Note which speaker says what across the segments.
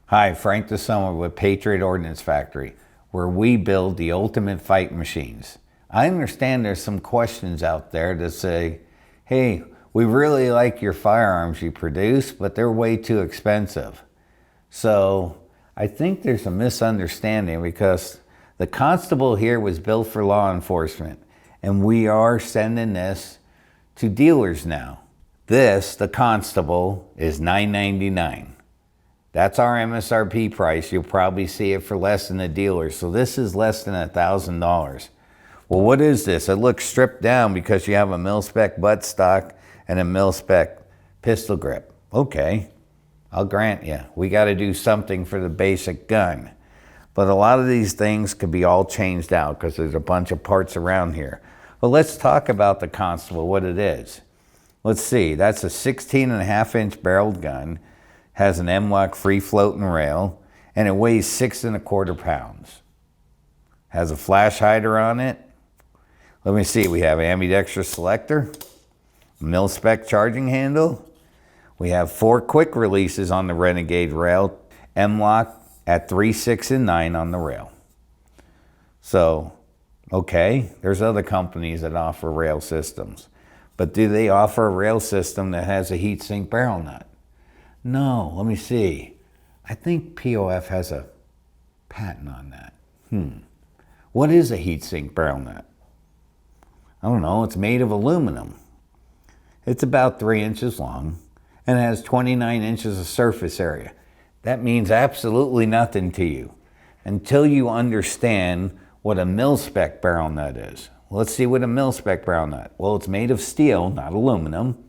Speaker 1: Hi, Frank DeSomma with Patriot Ordnance Factory, where we build the ultimate fight machines. I understand there's some questions out there that say, hey, we really like your firearms you produce, but they're way too expensive. So I think there's a misunderstanding because the Constable here was built for law enforcement, and we are sending this to dealers now. This, the Constable, is $9.99. That's our MSRP price. You'll probably see it for less than the dealer. So this is less than $1,000. Well, what is this? It looks stripped down because you have a mil-spec buttstock and a mil-spec pistol grip. Okay, I'll grant you. We got to do something for the basic gun. But a lot of these things could be all changed out because there's a bunch of parts around here. But let's talk about the Constable, what it is. Let's see, that's a 16.5-inch barreled gun. Has an M-LOK free floating rail, and it weighs 6¼ pounds. Has a flash hider on it. Let me see, we have ambidextrous selector, mil-spec charging handle. We have 4 quick releases on the Renegade rail, M-LOK at 3, 6, and 9 on the rail. So, okay, there's other companies that offer rail systems, but do they offer a rail system that has a heatsink barrel nut? No, let me see. I think POF has a patent on that. What is a heatsink barrel nut? I don't know, it's made of aluminum. It's about 3 inches long and has 29 inches of surface area. That means absolutely nothing to you until you understand what a mil-spec barrel nut is. Let's see what a mil-spec barrel nut. Well, it's made of steel, not aluminum.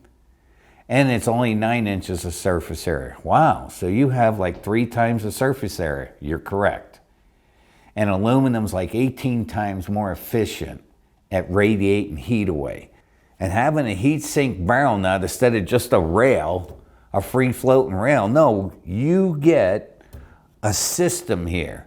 Speaker 1: And it's only 9 inches of surface area. Wow, so you have like 3 times the surface area. You're correct. And aluminum's like 18 times more efficient at radiating heat away. And having a heat sink barrel nut instead of just a rail, a free floating rail, no, you get a system here.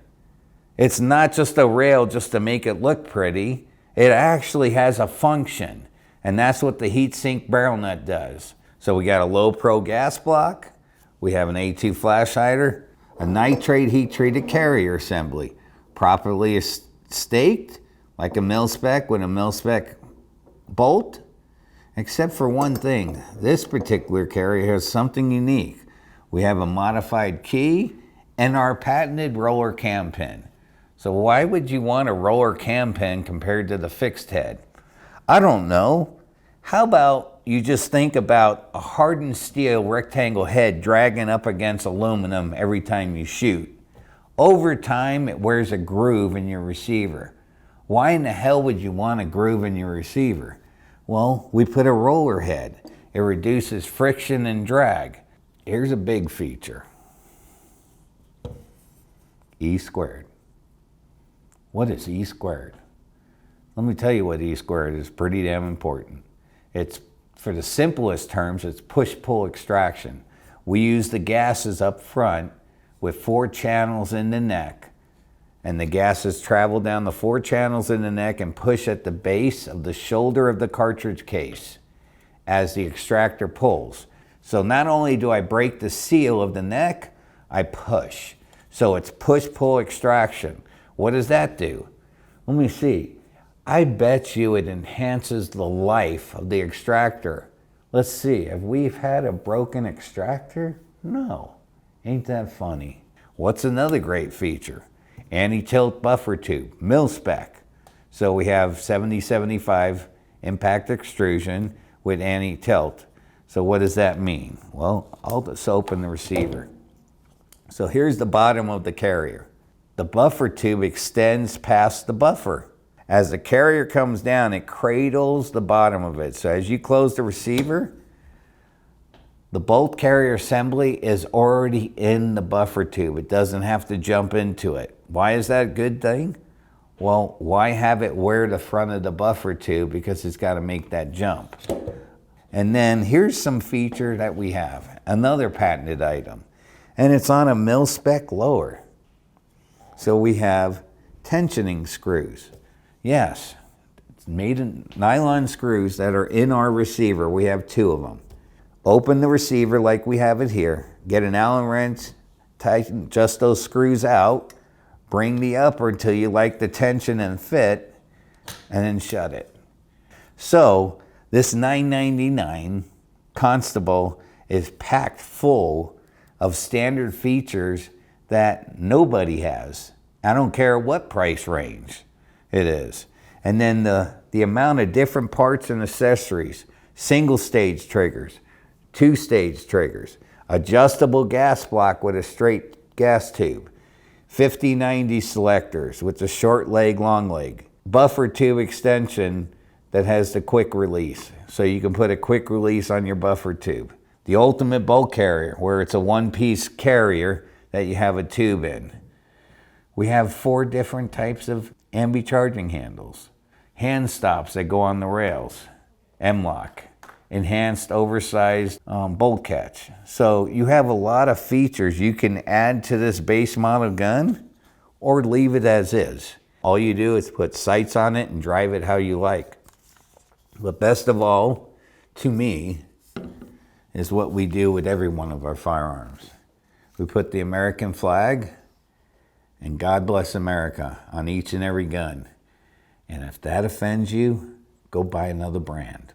Speaker 1: It's not just a rail just to make it look pretty. It actually has a function. And that's what the heat sink barrel nut does. So we got a low pro gas block, we have an A2 flash hider, a nitride heat treated carrier assembly, properly staked like a mil-spec with a mil-spec bolt, except for one thing. This particular carrier has something unique. We have a modified key and our patented roller cam pin. So why would you want a roller cam pin compared to the fixed head? I don't know. How about you just think about a hardened steel rectangle head dragging up against aluminum every time you shoot. Over time, it wears a groove in your receiver. Why in the hell would you want a groove in your receiver? Well, we put a roller head. It reduces friction and drag. Here's a big feature. E squared. What is E squared? Let me tell you what E squared is. Pretty damn important. It's, for the simplest terms, it's push-pull extraction. We use the gases up front with 4 channels in the neck, and the gases travel down the 4 channels in the neck and push at the base of the shoulder of the cartridge case as the extractor pulls. So not only do I break the seal of the neck, I push. So it's push-pull extraction. What does that do? Let me see. I bet you it enhances the life of the extractor. Let's see, have we had a broken extractor? No. Ain't that funny? What's another great feature? Anti-tilt buffer tube, mil-spec. So we have 70-75 impact extrusion with anti-tilt. So what does that mean? Well, I'll just open the receiver. So here's the bottom of the carrier. The buffer tube extends past the buffer. As the carrier comes down, it cradles the bottom of it. So as you close the receiver, the bolt carrier assembly is already in the buffer tube. It doesn't have to jump into it. Why is that a good thing? Well, why have it wear the front of the buffer tube? Because it's got to make that jump. And then here's some feature that we have. Another patented item. And it's on a mil-spec lower. So we have tensioning screws. Yes, it's made in nylon screws that are in our receiver. We have 2 of them. Open the receiver like we have it here. Get an Allen wrench, tighten just those screws out, bring the upper until you like the tension and fit, and then shut it. So this $9.99 Constable is packed full of standard features that nobody has. I don't care what price range it is. And then the amount of different parts and accessories, single stage triggers, 2-stage triggers, adjustable gas block with a straight gas tube, 50/90 selectors with the short leg, long leg, buffer tube extension that has the quick release. So you can put a quick release on your buffer tube. The ultimate bulk carrier, where it's a one-piece carrier that you have a tube in. We have 4 different types of ambi charging handles. Hand stops that go on the rails, M-lock, enhanced oversized bolt catch. So you have a lot of features you can add to this base model gun or leave it as is. All you do is put sights on it and drive it how you like. But best of all, to me, is what we do with every one of our firearms. We put the American flag and God bless America on each and every gun. And if that offends you, go buy another brand.